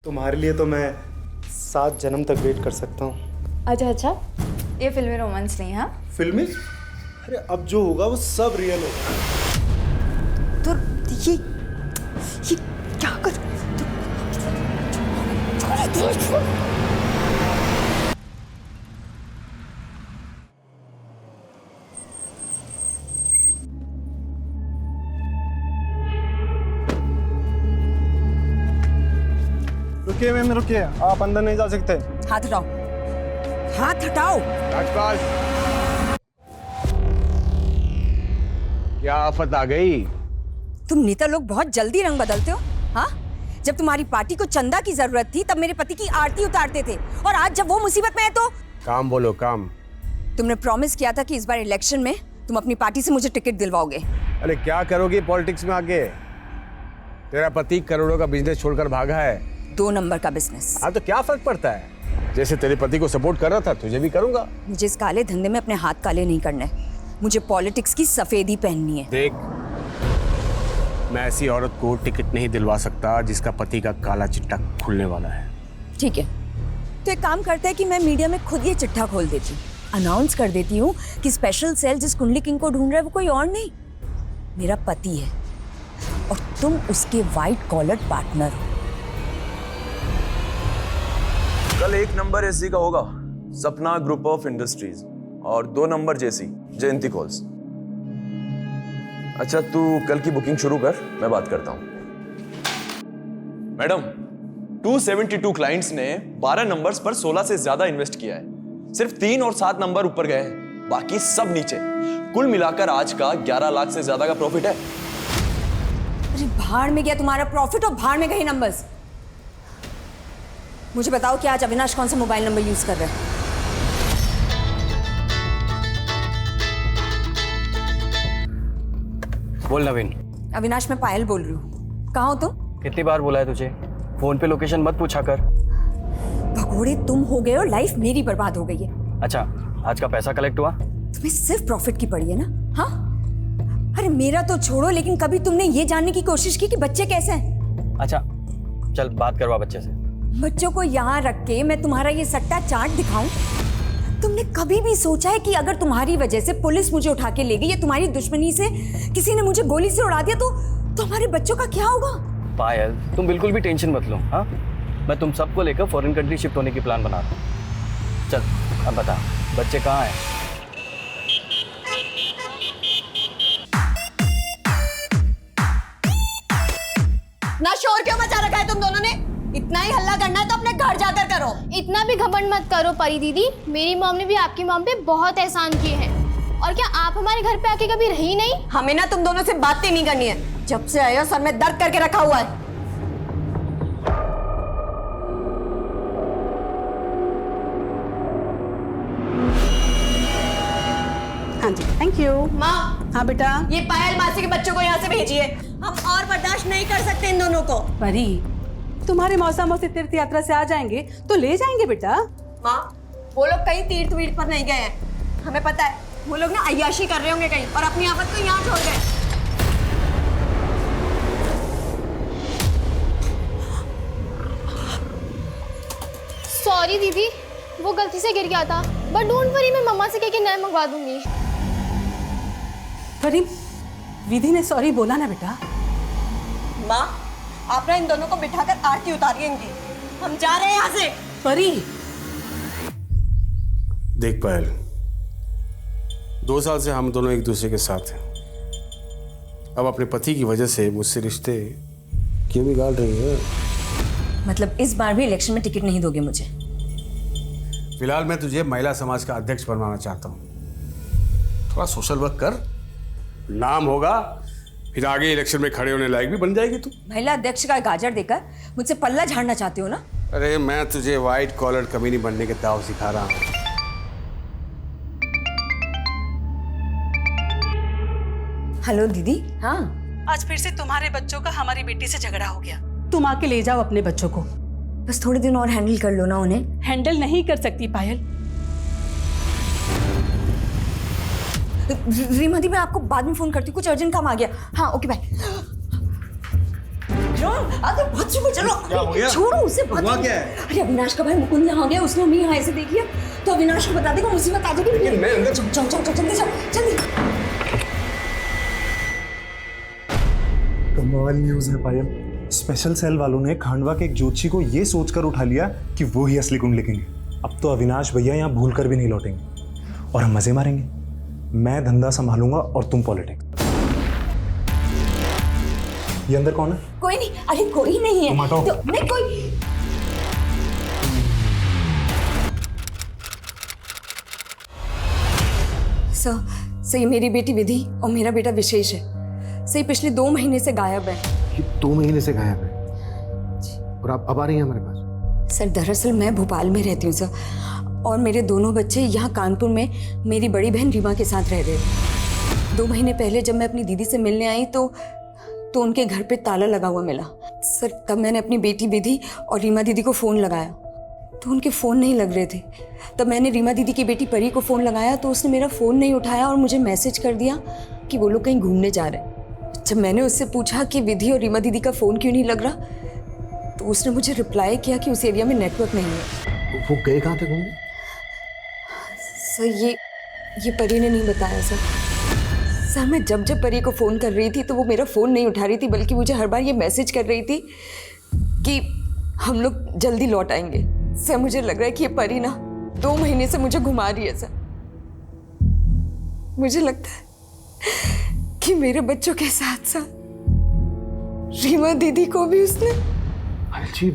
तुम्हारे लिए तो मैं 7 जन्म तक वेट कर सकता हूँ। अच्छा, ये फिल्मी रोमांस नहीं। हाँ, फिल्मी? अरे अब जो होगा वो सब रियल होगा। तो ये क्या कर रुकिए मैम, रुकिए, आप अंदर नहीं जा सकते। हाथ हटाओ, हाथ हटाओ। राजपाल, क्या आफत आ गई? तुम नेता लोग बहुत जल्दी रंग बदलते हो। हाँ, जब तुम्हारी पार्टी को चंदा की जरूरत थी तब मेरे पति की आरती उतारते थे, और आज जब वो मुसीबत में है तो काम बोलो, काम। तुमने प्रॉमिस किया था कि इस बार इलेक्शन में तुम अपनी पार्टी से मुझे टिकट दिलवाओगे। अरे क्या करोगी पॉलिटिक्स में आगे? तेरा पति करोड़ों का बिजनेस छोड़कर भागा है। 2 नंबर का बिजनेस। हाँ तो क्या फर्क पड़ता है? जैसे तेरे पति को सपोर्ट कर रहा था तुझे भी करूंगा। मुझे इस काले धंधे में अपने हाथ काले नहीं करने। मुझे पॉलिटिक्स की सफेदी पहननी है। देख, मैं ऐसी औरत को टिकट नहीं दिलवा सकता जिसका पति का काला चिट्ठा खुलने वाला है। ठीक है, तो एक काम करते हैं कि मैं मीडिया में खुद ये चिट्ठा खोल देती हूँ, अनाउंस कर देती हूँ कि स्पेशल सेल जिस कुंडली किंग को ढूंढ रहा है वो कोई और नहीं, मेरा पति है, और तुम उसके वाइट कॉलर पार्टनर हो। कल 1 नंबर एसजी का होगा, सपना ग्रुप ऑफ इंडस्ट्रीज, और 2 नंबर जेसी, जयंती कॉल्स। अच्छा, तू कल की बुकिंग शुरू कर, मैं बात करता हूं। मैडम, 272 क्लाइंट्स ने 12 नंबर्स पर 16 से ज्यादा इन्वेस्ट किया है। सिर्फ 3 और 7 नंबर ऊपर गए हैं, बाकी सब नीचे। कुल मिलाकर आज का 11 लाख से ज्यादा का प्रॉफिट है। अरे भाड़ में गया तुम्हारा प्रॉफिट और भाड़ में गए नंबर्स। मुझे बताओ कि आज अविनाश कौन सा मोबाइल नंबर यूज कर रहे हैं? बोल नवीन। अविनाश, मैं पायल बोल रही हूँ। कहाँ हो तुम? कितनी बार बोला है तुझे, फोन पे लोकेशन मत पूछा कर। भगोड़े तुम हो गए और लाइफ मेरी बर्बाद हो गई है। अच्छा, आज का पैसा कलेक्ट हुआ? तुम्हें सिर्फ प्रॉफिट की पड़ी है ना? हाँ, अरे मेरा तो छोड़ो, लेकिन कभी तुमने ये जानने की कोशिश की कि बच्चे कैसे हैं? अच्छा चल, बात करवा बच्चे से। बच्चों को यहाँ रख के मैं तुम्हारा ये सट्टा चाट दिखाऊं? तुमने कभी भी सोचा है कि अगर तुम्हारी वजह से पुलिस मुझे उठा के ले गई या तुम्हारी दुश्मनी से किसी ने मुझे गोली से उड़ा दिया तो हमारे बच्चों का क्या होगा? पायल, तुम बिल्कुल भी टेंशन मत लो। हाँ, मैं तुम सबको लेकर फॉरेन कंट्री शिफ्ट होने की प्लान बना रहा हूँ। चल अब बता, बच्चे कहाँ हैं? ना शोर क्यों मचा रखा है तुम दोनों ने? इतना ही हल्ला करना है तो अपने घर जाकर करो। इतना भी घमंड मत करो परी दीदी, मेरी मॉम ने भी आपकी मॉम पे बहुत एहसान किए हैं। और क्या आप हमारे घर पे आके कभी रही नहीं? हमें ना तुम दोनों से बातें नहीं करनी है। जब से आए हो सर में दर्द करके रखा हुआ है। हाँ जी, थैंक यू। माँ, हाँ बेटा। ये पायल मासी के बच्चों को यहाँ से भेजिए। हम और बर्दाश्त नहीं कर सकते इन दोनों को। परी, तुम्हारे मौसा मौसी तीर्थ यात्रा से आ जाएंगे तो ले जाएंगे बेटा। माँ, वो लोग कहीं तीर्थ वीर्थ पर नहीं गए हैं, हमें पता है। वो लोग ना अय्याशी कर रहे होंगे कहीं और अपनी आफत को यहाँ छोड़ गए। सॉरी दीदी, वो गलती से गिर गया था, बट डोंट वरी, मैं मम्मा से कह के नया मंगवा दूंगी। परी, विधि ने सॉरी बोला ना बेटा? माँ, आप ना इन दोनों को बिठाकर आरती उतारिए इनकी। हम जा रहे हैं यहाँ से। परी, देख पायल, 2 साल से हम दोनों एक दूसरे के साथ हैं। अब अपने पति की वजह से मुझसे रिश्ते क्यों बिगाड़ रही है? मतलब इस बार भी इलेक्शन में टिकट नहीं दोगे मुझे? फिलहाल मैं तुझे महिला समाज का अध्यक्ष बनवाना चाहता हूँ। थोड़ा सोशल वर्क कर, नाम होगा, फिर आगे इलेक्शन में खड़े होने लायक भी बन जाएगी तू। महिला अध्यक्ष का गाजर देकर मुझसे पल्ला झाड़ना चाहते हो ना? अरे मैं तुझे व्हाइट कॉलर कमीनी बनने के दाव सिखा रहा हूँ। हेलो दीदी। हाँ, आज फिर से तुम्हारे बच्चों का हमारी बेटी से झगड़ा हो गया। तुम आके ले जाओ अपने बच्चों को। बस थोड़े दिन और हैंडल कर लो ना उन्हें। हैंडल नहीं कर सकती पायल। रीमा दी, मैं आपको बाद में फोन करती हूँ, कुछ अर्जेंट काम आ गया। हाँ ओके बाय। विक्रम, अरे बहुत शुक्र, चलो क्या हो गया? छोड़ो उसे। हुआ क्या है? अरे अविनाश का भाई मुकुंद यहाँ आ गया, उसने हमें यहाँ ऐसे देख लिया तो अविनाश को बता देगा, मुसीबत आ जाएगी। लेकिन मैं अंदर चल चल चल जल्दी चल जल्दी। कमाल न्यूज़ है पायल। स्पेशल सेल वालों ने खांडवा के एक ज्योतिषी को ये सोचकर उठा लिया कि वो ही असली कुंडलिनी है। अब तो अविनाश भैया यहाँ भूल कर भी नहीं लौटेंगे और हम मजे मारेंगे। मैं धंधा संभालूंगा और तुम पॉलिटिक्स। ये अंदर कौन है? कोई नहीं, अरे कोई नहीं है। तुम हटो। तो नहीं कोई। सर ये मेरी बेटी विधि और मेरा बेटा विशेष है। सही पिछले 2 महीने से गायब है। ये 2 महीने से गायब है और आप अब आ रही हैं हमारे पास? सर दरअसल मैं भोपाल में रहती हूँ सर, और मेरे दोनों बच्चे यहाँ कानपुर में मेरी बड़ी बहन रीमा के साथ रह रहे थे। 2 महीने पहले जब मैं अपनी दीदी से मिलने आई तो उनके घर पे ताला लगा हुआ मिला। सर तब मैंने अपनी बेटी विधि और रीमा दीदी को फ़ोन लगाया तो उनके फ़ोन नहीं लग रहे थे। तब मैंने रीमा दीदी की बेटी परी को फ़ोन लगाया तो उसने मेरा फ़ोन नहीं उठाया और मुझे मैसेज कर दिया कि वो लोग कहीं घूमने जा रहे हैं। जब मैंने उससे पूछा कि विधि और रीमा दीदी का फ़ोन क्यों नहीं लग रहा तो उसने मुझे रिप्लाई किया कि उस एरिया में नेटवर्क नहीं है। वो गए कहाँ थे घूमने? सर ये परी ने नहीं बताया सर मैं जब परी को फ़ोन कर रही थी तो वो मेरा फ़ोन नहीं उठा रही थी, बल्कि मुझे हर बार ये मैसेज कर रही थी कि हम लोग जल्दी लौट आएंगे। सर मुझे लग रहा है कि ये परी ना 2 महीने से मुझे घुमा रही है। सर मुझे लगता है कि मेरे बच्चों के साथ साथ रीमा दीदी को भी उसने। जी,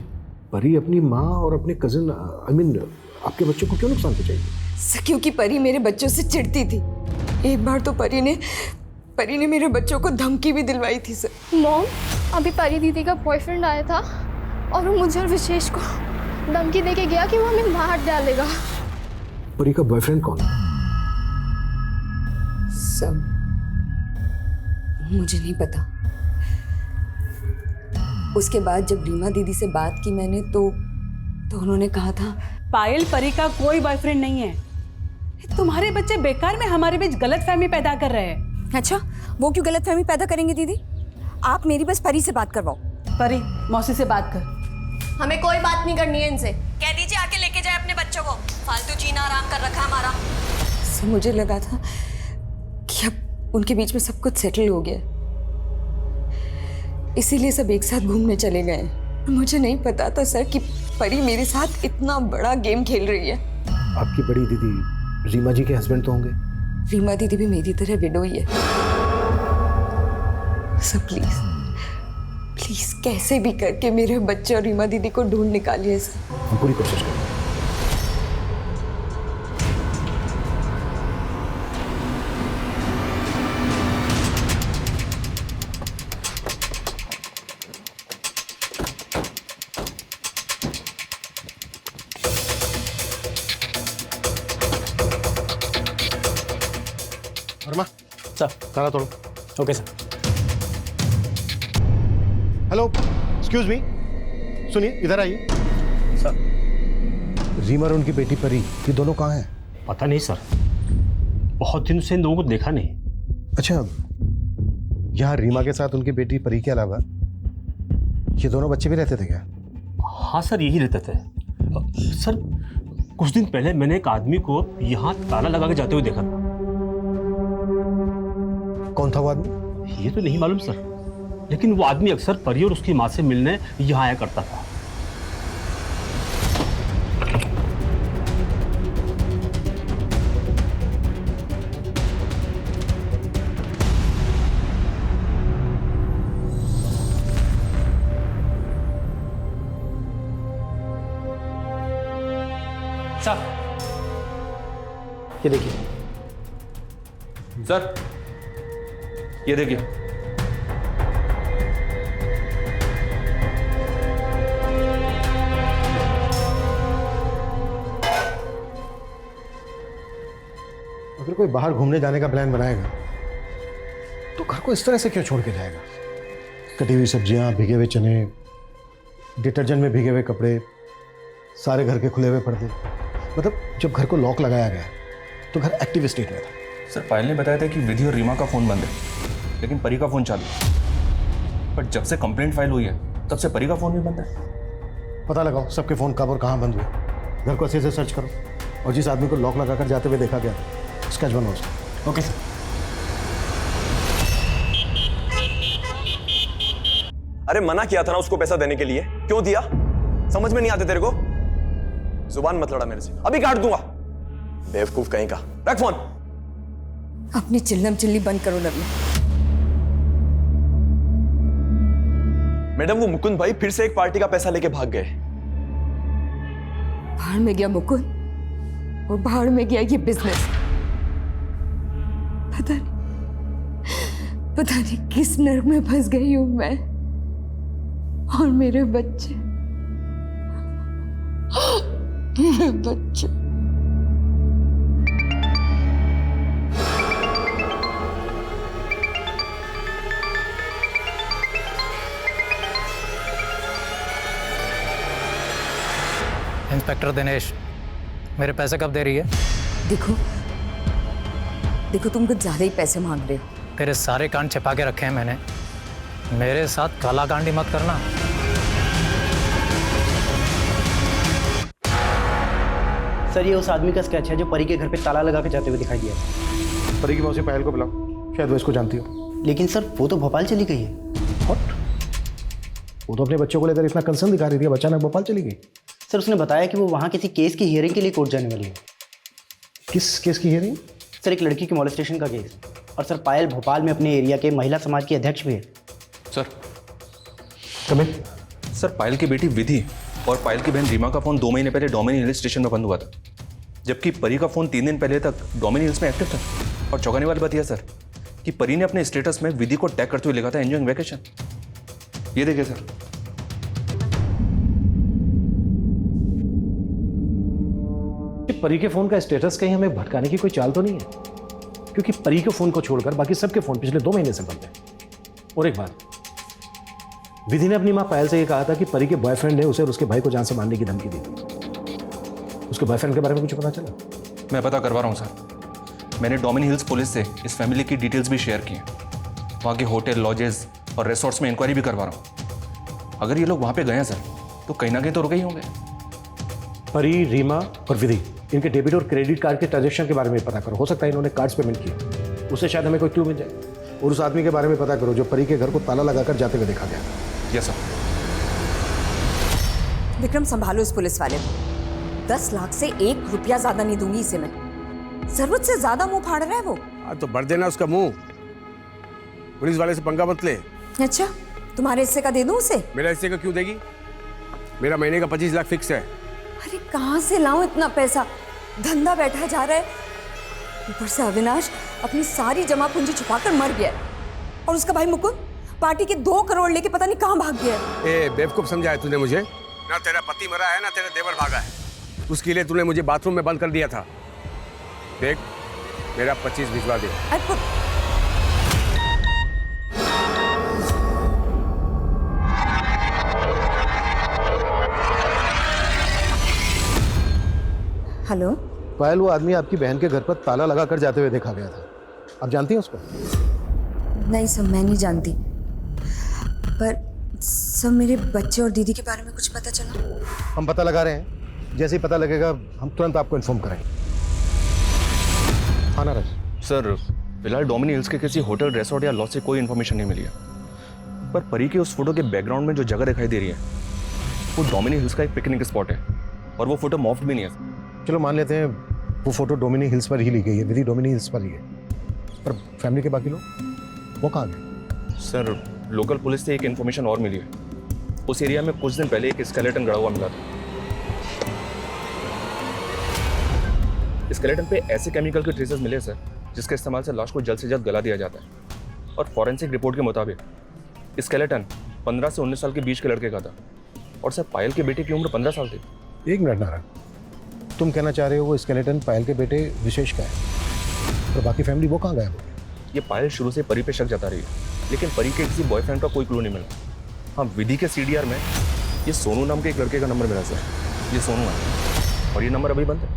परी अपनी माँ और अपने कजिन आपके बच्चों को क्यों नुकसान पहुंचाएगी? सर क्योंकि परी मेरे बच्चों से चिढ़ती थी। एक बार तो परी ने मेरे बच्चों को धमकी भी दिलवाई थी सर। मॉम, अभी परी दीदी का बॉयफ्रेंड आया था और वो मुझे और विशेष को धमकी देके गया कि वो हमें मार डालेगा। परी का बॉयफ्रेंड कौन है? सब मुझे नहीं पता। उसके बाद जब रीमा दीदी से बात की मैंने तो उन्होंने कहा था पायल, परी का कोई बॉयफ्रेंड नहीं है। तुम्हारे बच्चे बेकार में हमारे बीच गलतफहमी पैदा कर रहे हैं। अच्छा, वो क्यों गलतफहमी पैदा करेंगे दीदी? आप मेरी बस परी से बात करवाओ। परी, मौसी से बात कर। हमें कोई बात नहीं करनी है इनसे। कह दीजिए आके लेके जाए अपने बच्चों को, फालतू जीना आराम कर रखा हमारा। सर मुझे लगा था कि अब उनके बीच में सब कुछ सेटल हो गया, इसीलिए सब एक साथ घूमने चले गए। मुझे नहीं पता था सर कि परी मेरे साथ इतना बड़ा गेम खेल रही है। आपकी बड़ी दीदी रीमा जी के हस्बैंड तो होंगे? रीमा दीदी भी मेरी तरह विडो ही है। सर प्लीज कैसे भी करके मेरे बच्चे और रीमा दीदी को ढूंढ निकालिए सर। हम पूरी कोशिश करेंगे। वर्मा, सर ताला तोड़ो। Okay sir. Hello, excuse me, सुनिए, इधर आइए। सर रीमा और उनकी बेटी परी, ये दोनों कहाँ हैं? पता नहीं सर, बहुत दिन से इन लोगों को देखा नहीं। अच्छा, यहाँ रीमा के साथ उनकी बेटी परी के अलावा ये दोनों बच्चे भी रहते थे क्या? हाँ सर, यही रहते थे। सर कुछ दिन पहले मैंने एक आदमी को यहाँ ताला लगा के जाते हुए देखा था। कौन था वो आदमी? ये तो नहीं मालूम सर, लेकिन वो आदमी अक्सर परी और उसकी माँ से मिलने यहाँ आया करता था। सर ये देखिए। सर ये देखिए, अगर कोई बाहर घूमने जाने का प्लान बनाएगा तो घर को इस तरह से क्यों छोड़ के जाएगा? कटी हुई सब्जियां, भीगे हुए चने, डिटर्जेंट में भीगे हुए कपड़े, सारे घर के खुले हुए पर्दे। मतलब जब घर को लॉक लगाया गया तो घर एक्टिव स्टेट में था। सर पायल ने बताया था कि विधि और रीमा का फ़ोन बंद है, लेकिन परी का फ़ोन चालू है। पर जब से कंप्लेंट फाइल हुई है तब से परी का फोन भी बंद है। पता लगाओ सबके फ़ोन कब और कहाँ बंद हुए। घर को अच्छे से सर्च करो और जिस आदमी को लॉक लगाकर जाते हुए देखा गया स्केच बनाओ उसका। Okay sir. अरे मना किया था ना उसको पैसा देने के लिए, क्यों दिया? समझ में नहीं आते तेरे को? जुबान मत लड़ा मेरे से, अभी काट दूंगा। बेवकूफ कहीं का। रख फोन। अपनी चिल्लम चिल्ली बंद करो नरमी। मैडम वो मुकुंद भाई फिर से एक पार्टी का पैसा लेके भाग गए। भाड़ में गया मुकुंद और भाड़ में गया ये बिजनेस। पता नहीं किस नर्क में फंस गई हूं मैं और मेरे बच्चे। इंस्पेक्टर दिनेश, मेरे पैसे कब दे रही है? देखो तुम कुछ ज्यादा ही पैसे मांग रहे हो। तेरे सारे कांड छिपा के रखे हैं मैंने, मेरे साथ काला कांड ही मत करना। सर ये उस आदमी का स्केच है जो परी के घर पे ताला लगा के जाते हुए दिखाई दिया। परी की मौसी पायल को बुलाओ, शायद वो इसको जानती हो। लेकिन सर वो तो भोपाल चली गई है। व्हाट? वो तो अपने बच्चों को लेकर इतना कंसर्न दिखा रही थी, अब अचानक भोपाल चली गई। सर उसने बताया कि वो वहाँ किसी केस की हियरिंग के लिए कोर्ट जाने वाली है। किस केस की हियरिंग? सर एक लड़की की मॉलेस्टेशन का केस। और सर पायल भोपाल में अपने एरिया के महिला समाज की अध्यक्ष भी है। Sir coming. सर पायल की बेटी विधि और पायल की बहन रीमा का फोन 2 महीने पहले डोमिनी हिल स्टेशन में बंद हुआ था, जबकि परी का फोन 3 दिन पहले तक डोमिनी हिल्स में एक्टिव था। और चौंकाने वाली बात यह सर कि परी ने अपने स्टेटस में विधि को टैग करते हुए लिखा था एंजॉयिंग वैकेशन। ये देखिए सर। परी के फोन का स्टेटस कहीं हमें भटकाने की कोई चाल तो नहीं है, क्योंकि परी के फोन को छोड़कर बाकी सबके फोन पिछले 2 महीने से बंद है। और एक बात, विधि ने अपनी मां पायल से यह कहा था कि परी के बॉयफ्रेंड ने उसे और उसके भाई को जान से मारने की धमकी दी। उसके बॉयफ्रेंड के बारे में कुछ पता चला? मैं पता करवा रहा हूँ सर। मैंने डोमिनी हिल्स पुलिस से इस फैमिली की डिटेल्स भी शेयर की हैं। वहाँ के होटल, लॉजेस और रिसोर्ट्स में इंक्वायरी भी करवा रहा हूँ। अगर ये लोग वहाँ पे गए हैं सर तो कहीं ना कहीं तो रुके ही होंगे। परी, रीमा और विधि, इनके डेबिट और क्रेडिट कार्ड के ट्रांजैक्शन के बारे में पता करो। हो सकता है इन्होंने कार्ड्स पेमेंट किए, उससे शायद हमें कोई क्लू मिल जाए। और उस आदमी के बारे में पता करो जो परी के घर को ताला लगाकर जाते हुए देखा गया। Yes sir. विक्रम संभालो इस पुलिस वाले को। 10 लाख से 1 रुपया ज्यादा नहीं दूंगी इसे मैं। जरूरत से ज्यादा मुंह फाड़ रहा है वो। तो भर देना उसका मुंह। पुलिस वाले से पंगा मत ले। अच्छा तुम्हारे हिस्से का दे दूं उसे? मेरा हिस्से का क्यों देगी? मेरा महीने का 25 लाख फिक्स है। अरे कहाँ से लाऊं इतना पैसा? धंधा बैठा जा रहा है, ऊपर से अविनाश अपनी सारी जमा पूंजी छुपाकर मर गया है। और उसका भाई मुकुंद पार्टी के 2 करोड़ लेके पता नहीं कहाँ भाग गया है। ए बेवकूफ समझा है तूने मुझे? ना तेरा पति मरा है ना तेरा देवर भागा है। उसके लिए तूने मुझे बाथरूम में बंद कर दिया था। देख मेरा 25 भिजवा दे। हेलो पायल, वो आदमी आपकी बहन के घर पर ताला लगाकर जाते हुए देखा गया था, आप जानती हैं उसको? नहीं सर मैं नहीं जानती, पर सब मेरे बच्चे और दीदी के बारे में कुछ पता चला? हम पता लगा रहे हैं, जैसे ही पता लगेगा हम तुरंत आपको इन्फॉर्म करेंगे। हाँ नाराज सर फिलहाल डोमिनी हिल्स के किसी होटल, रेसोर्ट या लॉज से कोई इन्फॉर्मेशन नहीं मिली है, पर परी के उस फोटो के बैकग्राउंड में जो जगह दिखाई दे रही है वो डोमिनी हिल्स का एक पिकनिक स्पॉट है और वो फोटो मॉफ्ड भी नहीं है। चलो मान लेते हैं वो फोटो डोमिनी हिल्स पर ही ली गई है, विधि डोमिनी हिल्स पर ही है, पर फैमिली के बाकी लोग वो कहाँ गए? सर लोकल पुलिस से एक इन्फॉर्मेशन और मिली है। उस एरिया में कुछ दिन पहले एक स्केलेटन गड़ा हुआ मिला था। स्केलेटन पे ऐसे केमिकल के ट्रेसेस मिले सर जिसके इस्तेमाल से लाश को जल्द से जल्द गला दिया जाता है। और फॉरेंसिक रिपोर्ट के मुताबिक स्केलेटन 15 से 19 साल के बीच के लड़के का था और सर पायल के बेटे की उम्र 15 साल थी। 1 मिनट नारायण, तुम कहना चाह रहे हो वो स्केलेटन पायल के बेटे विशेष का है, और बाकी फैमिली वो कहाँ गए? ये पायल शुरू से परी पे शक जता रही है, लेकिन परी के किसी बॉयफ्रेंड का कोई क्लू नहीं मिला। हाँ विधि के CDR में ये सोनू नाम के एक लड़के का नंबर मिला सर, ये सोनू है और ये नंबर अभी बंद है।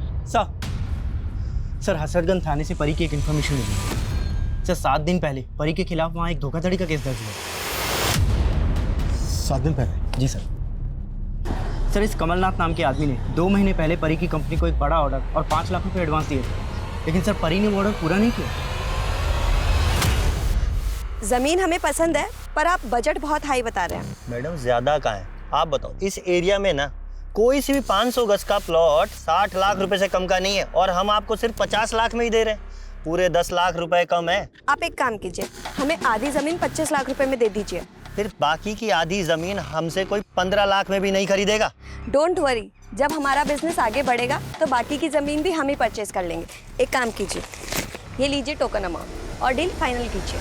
सर हसरतगंज थाने से परी की एक इन्फॉर्मेशन मिली सर। 7 दिन पहले परी के खिलाफ वहाँ एक धोखाधड़ी का केस दर्ज हुआ। 7 दिन पहले? जी सर। सर, इस कमलनाथ नाम के आदमी ने 2 महीने पहले परी की कंपनी को एक बड़ा ऑर्डर और 5 लाख रुपए एडवांस दिए थे, लेकिन सर परी ने वो ऑर्डर पूरा नहीं किया। जमीन हमें पसंद है, पर आप बजट बहुत हाई बता रहे हैं। मैडम ज़्यादा कहाँ है? आप बताओ, इस एरिया में ना कोई सी भी 500 गज का प्लॉट 60 लाख रुपए से कम का नहीं है, और हम आपको सिर्फ 50 लाख में ही दे रहे हैं। पूरे 10 लाख रुपए कम है। आप एक काम कीजिए, हमें आधी जमीन 25 लाख रुपए में दे दीजिए। फिर बाकी की आधी जमीन हमसे कोई 15 लाख में भी नहीं खरीदेगा। डोंट वरी, जब हमारा बिजनेस आगे बढ़ेगा तो बाकी की जमीन भी हम ही परचेज कर लेंगे। एक काम कीजिए, ये लीजिए टोकन अमाउंट और डील फाइनल कीजिए।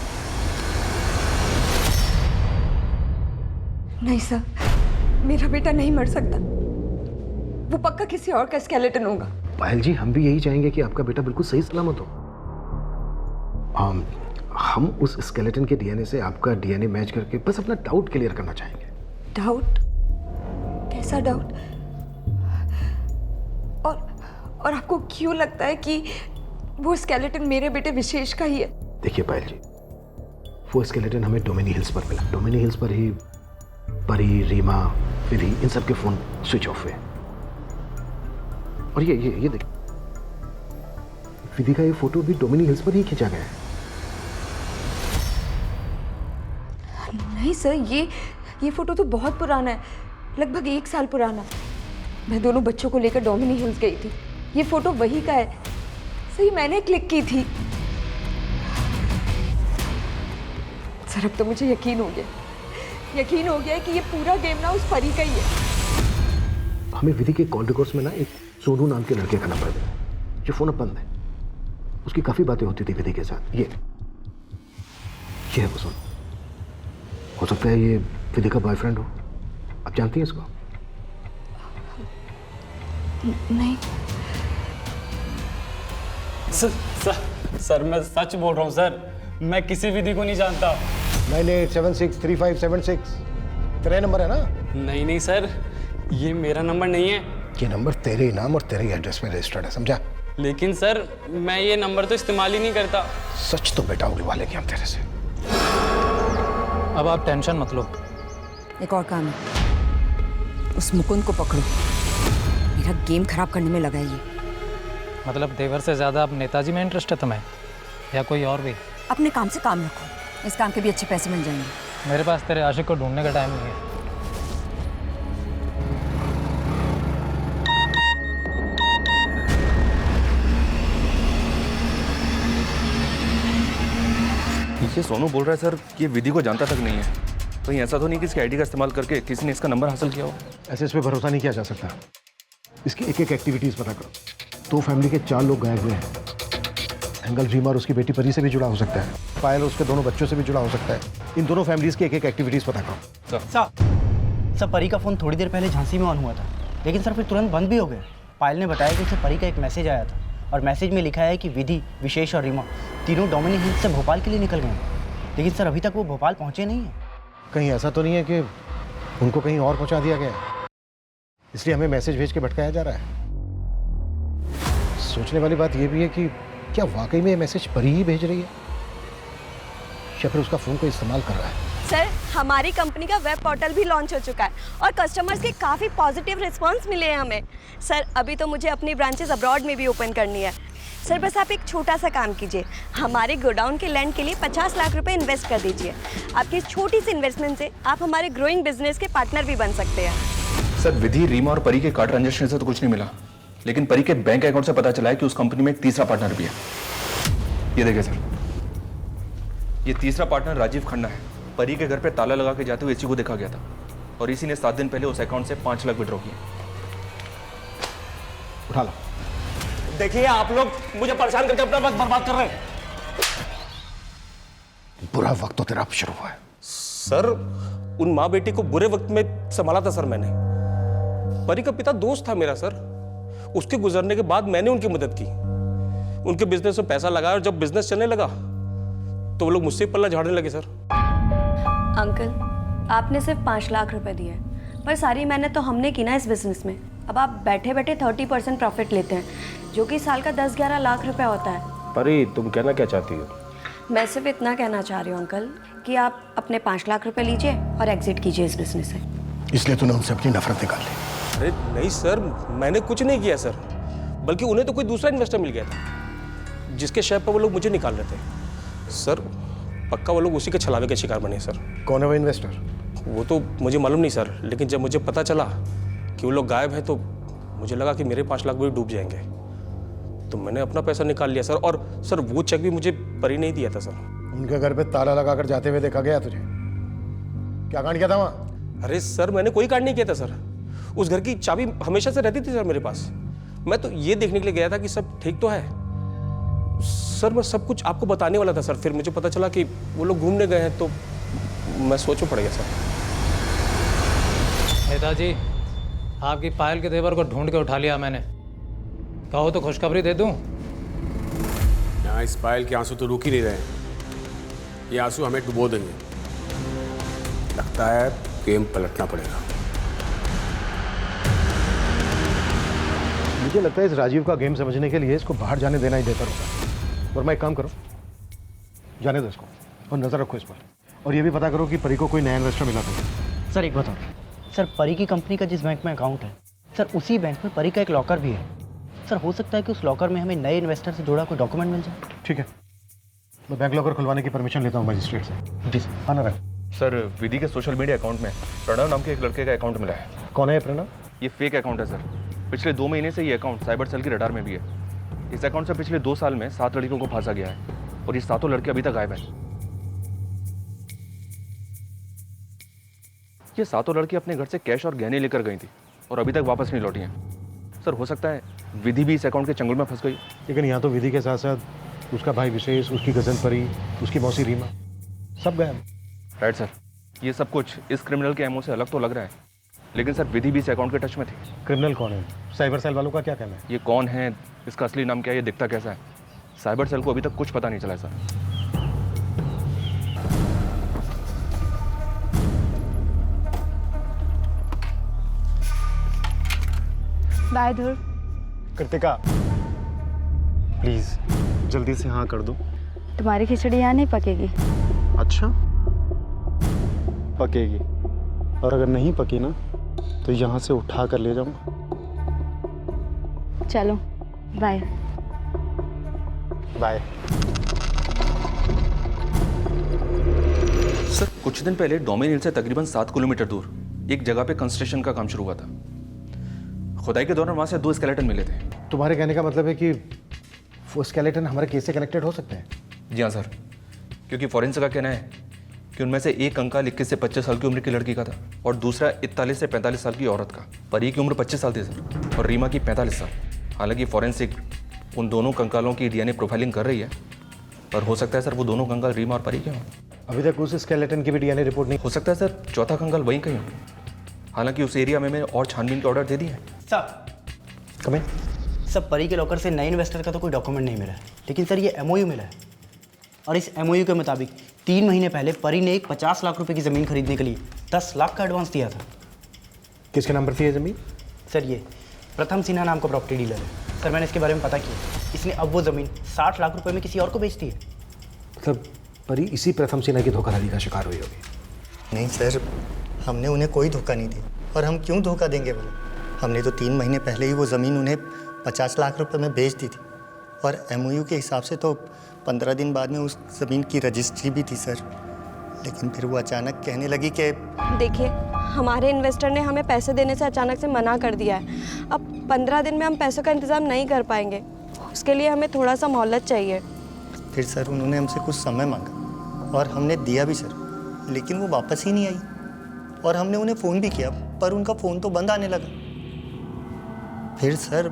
नहीं सर, मेरा बेटा नहीं मर सकता, वो पक्का किसी और का स्केलेटन होगा। पायल जी, हम भी यही चाहेंगे कि आपका बेटा बिल्कुल सही सलामत हो। हम उस स्केलेटन के डीएनए से आपका डीएनए मैच करके बस अपना डाउट क्लियर करना चाहेंगे। डाउट? कैसा डाउट? और आपको क्यों लगता है कि वो स्केलेटन मेरे बेटे विशेष का ही है? देखिए पायल जी, वो स्केलेटन हमें डोमिनी हिल्स पर मिला। डोमिनी हिल्स पर ही परी, रीमा, विधि, इन सब के फोन स्विच ऑफ हुए। और ये देखिए, विधि का ये फोटो भी डोमिनी हिल्स पर ही खींचा गया है। नहीं सर, ये फोटो तो बहुत पुराना है, लगभग 1 साल पुराना। मैं दोनों बच्चों को लेकर डोमिनी हिल्स गई थी। ये फोटो वही का है, सही मैंने क्लिक की थी। सर, अब तो मुझे यकीन हो गया कि ये पूरा गेम ना उस परी का ही है। हमें विधि के कॉल रिकॉर्ड्स में ना एक सोनू नाम के लड़के का नंबर मिला, जो फोन अब बंद है। उसकी काफी बातें होती थी विधि के साथ। ये है वो सोनू। हो सकता है ये विधि का बॉयफ्रेंड हो। आप जानती हैं इसको? नहीं सर मैं सच बोल रहा हूँ सर, मैं किसी विधि को नहीं जानता। 98763576 तेरा नंबर है ना? नहीं सर, ये मेरा नंबर नहीं है। ये नंबर तेरे नाम और तेरे एड्रेस में रजिस्टर्ड है, समझा? लेकिन सर, मैं ये नंबर तो इस्तेमाल ही नहीं करता। सच तो बेटा उगलवा लेंगे हम तेरे से। अब आप टेंशन मत लो। एक और काम है, उस मुकुंद को पकड़ो, मेरा गेम खराब करने में लगा है ये। मतलब देवर से ज़्यादा अब नेताजी में इंटरेस्ट है तुम्हें, या कोई और भी? अपने काम से काम रखो, इस काम के भी अच्छे पैसे मिल जाएंगे। मेरे पास तेरे आशिक को ढूंढने का टाइम नहीं है। ये सोनू बोल रहा है सर कि ये विधि को जानता तक नहीं है। कहीं ऐसा तो नहीं कि इसकी आईडी का इस्तेमाल करके किसी ने इसका नंबर हासिल किया हो? ऐसे इस पे भरोसा नहीं किया जा सकता। इसकी एक एक एक्टिविटीज पता करो। तो फैमिली के 4 लोग गायब हुए हैं। एंगल रीमा और उसकी बेटी परी से भी जुड़ा हो सकता है। पायल उसके दोनों बच्चों से भी जुड़ा हो सकता है। इन दोनों फैमिलीज की एक एक एक्टिविटीज पता करो। सर परी का फ़ोन थोड़ी देर पहले झांसी में ऑन हुआ था, लेकिन सर फिर तुरंत बंद भी हो गया। पायल ने बताया कि उसे परी का एक मैसेज आया था, और मैसेज में लिखा है कि विधि, विशेष और रीमा तीनों डोमिनी हिल्स से भोपाल के लिए निकल गए हैं, लेकिन सर अभी तक वो भोपाल पहुंचे नहीं हैं। कहीं ऐसा तो नहीं है कि उनको कहीं और पहुंचा दिया गया, इसलिए हमें मैसेज भेज के भटकाया जा रहा है? सोचने वाली बात यह भी है कि क्या वाकई में ये मैसेज परी ही भेज रही है, या फिर उसका फोन को इस्तेमाल कर रहा है? सर, हमारी कंपनी का वेब पोर्टल भी लॉन्च हो चुका है और कस्टमर्स के काफ़ी पॉजिटिव रिस्पांस मिले हैं हमें। सर, अभी तो मुझे अपनी ब्रांचेस अब्रॉड में भी ओपन करनी है। सर, बस आप एक छोटा सा काम कीजिए, हमारे गोडाउन के लैंड के लिए 50 लाख रुपए इन्वेस्ट कर दीजिए। आपकी इस छोटी सी इन्वेस्टमेंट से आप हमारे ग्रोइंग बिजनेस के पार्टनर भी बन सकते हैं। सर, विधि, रीमा और परी के कार्ड ट्रांजेक्शन से तो कुछ नहीं मिला, लेकिन परी के बैंक अकाउंट से पता चला है कि उस कंपनी में एक तीसरा पार्टनर भी है। ये देखिए सर, ये तीसरा पार्टनर राजीव खन्ना है। परी के घर पे ताला लगा के जाते हुए इसी को देखा गया था, और इसी ने 7 दिन पहले उस अकाउंट से 5 लाख विड्रॉ किए। उठा लो। देखिए, आप लोग मुझे परेशान करके अपना वक्त बर्बाद कर रहे हैं। बुरा वक्त तो तेरा अब शुरू हुआ है। सर, उन माँ बेटी को बुरे वक्त में संभाला था सर मैंने। परी का पिता दोस्त था मेरा सर, उसके गुजरने के बाद मैंने उनकी मदद की, उनके बिजनेस में पैसा लगाया, और जब बिजनेस चलने लगा तो वो लोग मुझसे पल्ला झाड़ने लगे सर। अंकल, आपने सिर्फ 5 लाख रुपए दिए, पर सारी मेहनत तो हमने की ना इस बिजनेस में। अब आप बैठे बैठे 30% प्रॉफिट लेते हैं, जो कि साल का 10-11 लाख रुपए होता है। परी, तुम कहना क्या चाहती हो? मैं सिर्फ इतना कहना चाह रही हूँ अंकल बाकी आप अपने 5 लाख रुपए लीजिए और एग्जिट कीजिए इस बिजनेस से। इसलिए तूने उनसे अपनी नफरत निकाल ली। अरे नहीं सर, मैंने कुछ नहीं किया सर, बल्कि उन्हें तो कोई दूसरा इन्वेस्टर मिल गया था जिसके शेयर पर वो लोग मुझे निकाल रहे थे। सर पक्का वो लोग उसी के छलावे के शिकार बने सर। कौन है वो इन्वेस्टर? वो तो मुझे मालूम नहीं सर, लेकिन जब मुझे पता चला कि वो लोग गायब हैं तो मुझे लगा कि मेरे 5 लाख भी डूब जाएंगे, तो मैंने अपना पैसा निकाल लिया सर। और सर वो चेक भी मुझे परी नहीं दिया था सर। उनके घर पे ताला लगाकर जाते हुए देखा गया तुझे? क्या कांड किया था वहाँ? अरे सर मैंने कोई कांड नहीं किया था सर, उस घर की चाबी हमेशा से रहती थी सर मेरे पास। मैं तो ये देखने के लिए गया था कि सब ठीक तो है सर। मैं सब कुछ आपको बताने वाला था सर, फिर मुझे पता चला कि वो लोग घूमने गए हैं तो मैं सोच में पड़ गया सर। नेताजी, आपकी पायल के देवर को ढूंढ के उठा लिया मैंने। कहो तो खुशखबरी दे दूं? यहाँ इस पायल के आंसू तो रुक ही नहीं रहे, ये आंसू हमें डुबो देंगे। लगता है गेम पलटना पड़ेगा। मुझे लगता है इस राजीव का गेम समझने के लिए इसको बाहर जाने देना ही बेहतर होगा। वर्मा एक काम करो, जाने दो इसको और नजर रखो इस पर, और ये भी पता करो कि परी को कोई नया इन्वेस्टर मिला तो। सर एक बताओ सर, परी की कंपनी का जिस बैंक में अकाउंट है सर, उसी बैंक में परी का एक लॉकर भी है सर। हो सकता है कि उस लॉकर में हमें नए इन्वेस्टर से जुड़ा कोई डॉक्यूमेंट मिल जाए। ठीक है, मैं बैंक लॉकर खुलवाने की परमिशन लेता हूँ मजिस्ट्रेट से। जी सर। आना रहे सर, विधि के सोशल मीडिया अकाउंट में प्रणव नाम के एक लड़के का अकाउंट मिला है। कौन है ये प्रणव? ये फेक अकाउंट है सर। पिछले 2 महीने से ये अकाउंट साइबर सेल की रडार में भी है। इस अकाउंट से पिछले 2 साल में 7 लड़कियों को फांसा गया है और ये 7 लड़के अभी तक गायब हैं। ये 7 लड़की अपने घर से कैश और गहने लेकर गई थी और अभी तक वापस नहीं लौटी हैं। सर हो सकता है विधि भी इस अकाउंट के चंगुल में फंस गई। लेकिन यहाँ तो विधि के साथ साथ उसका भाई विशेष, उसकी कजन परी, उसकी मौसी रीमा, सब गए। राइट सर, ये सब कुछ इस क्रिमिनल के एमओ से अलग तो लग रहा है, लेकिन सर विधि भी इस अकाउंट के टच में थी। क्रिमिनल कौन है? साइबर सेल वालों का क्या कहना है? ये कौन है, इसका असली नाम क्या है, ये दिखता कैसा है, साइबर सेल को अभी तक कुछ पता नहीं चला है sir. Bye Dhruv. Kritika please जल्दी से हाँ कर दो। तुम्हारी खिचड़ी यहाँ नहीं पकेगी। अच्छा पकेगी, और अगर नहीं पकी ना तो यहाँ से उठा कर ले जाऊंगा। चलो बाय। बाय। सर कुछ दिन पहले डोमेन हिल से तकरीबन 7 किलोमीटर दूर एक जगह पे कंस्ट्रक्शन का काम शुरू हुआ था। खुदाई के दौरान वहां से 2 स्केलेटन मिले थे। तुम्हारे कहने का मतलब है कि वो स्केलेटन हमारे केस से कनेक्टेड हो सकते हैं? जी हाँ सर, क्योंकि फॉरेंसिक का कहना है कि उनमें से एक कंकाल 21 से 25 साल की उम्र की लड़की का था और दूसरा 41 से 45 साल की औरत का। परी की उम्र 25 साल थी सर और रीमा की 45 साल। हालांकि फॉरेंसिक उन दोनों कंकालों की डीएनए प्रोफाइलिंग कर रही है, पर हो सकता है सर वो दोनों कंकाल रीमा और परी के हों। अभी तक उस स्केलेटन की भी डीएनए रिपोर्ट नहीं। हो सकता है सर चौथा कंकाल वहीं कहीं हो। हालांकि उस एरिया में मैंने और छानबीन के ऑर्डर दे दिए हैं। सर कमें सर, परी के लॉकर से नए इन्वेस्टर का तो कोई डॉक्यूमेंट नहीं मिला है, लेकिन सर ये एमओयू मिला है और इस एमओयू के मुताबिक 3 महीने पहले परी ने एक 50 लाख रुपए की ज़मीन खरीदने के लिए 10 लाख का एडवांस दिया था। किसके नंबर थी ये ज़मीन? सर ये प्रथम सिन्हा नाम का प्रॉपर्टी डीलर है सर। मैंने इसके बारे में पता किया, इसने अब वो ज़मीन 60 लाख रुपए में किसी और को बेच दी है। मतलब परी इसी प्रथम सिन्हा की धोखाधड़ी का शिकार हुई होगी। नहीं सर, हमने उन्हें कोई धोखा नहीं दिया। और हम क्यों धोखा देंगे बोलो? हमने तो 3 महीने पहले ही वो ज़मीन उन्हें 50 लाख रुपए में बेच दी थी और एमओयू के हिसाब से तो 15 दिन बाद में उस ज़मीन की रजिस्ट्री भी थी सर। लेकिन फिर वो अचानक कहने लगी कि देखिए, हमारे इन्वेस्टर ने हमें पैसे देने से अचानक से मना कर दिया है। अब 15 दिन में हम पैसों का इंतज़ाम नहीं कर पाएंगे, उसके लिए हमें थोड़ा सा मोहलत चाहिए। फिर सर उन्होंने हमसे कुछ समय मांगा और हमने दिया भी सर, लेकिन वो वापस ही नहीं आई। और हमने उन्हें फ़ोन भी किया पर उनका फ़ोन तो बंद आने लगा। फिर सर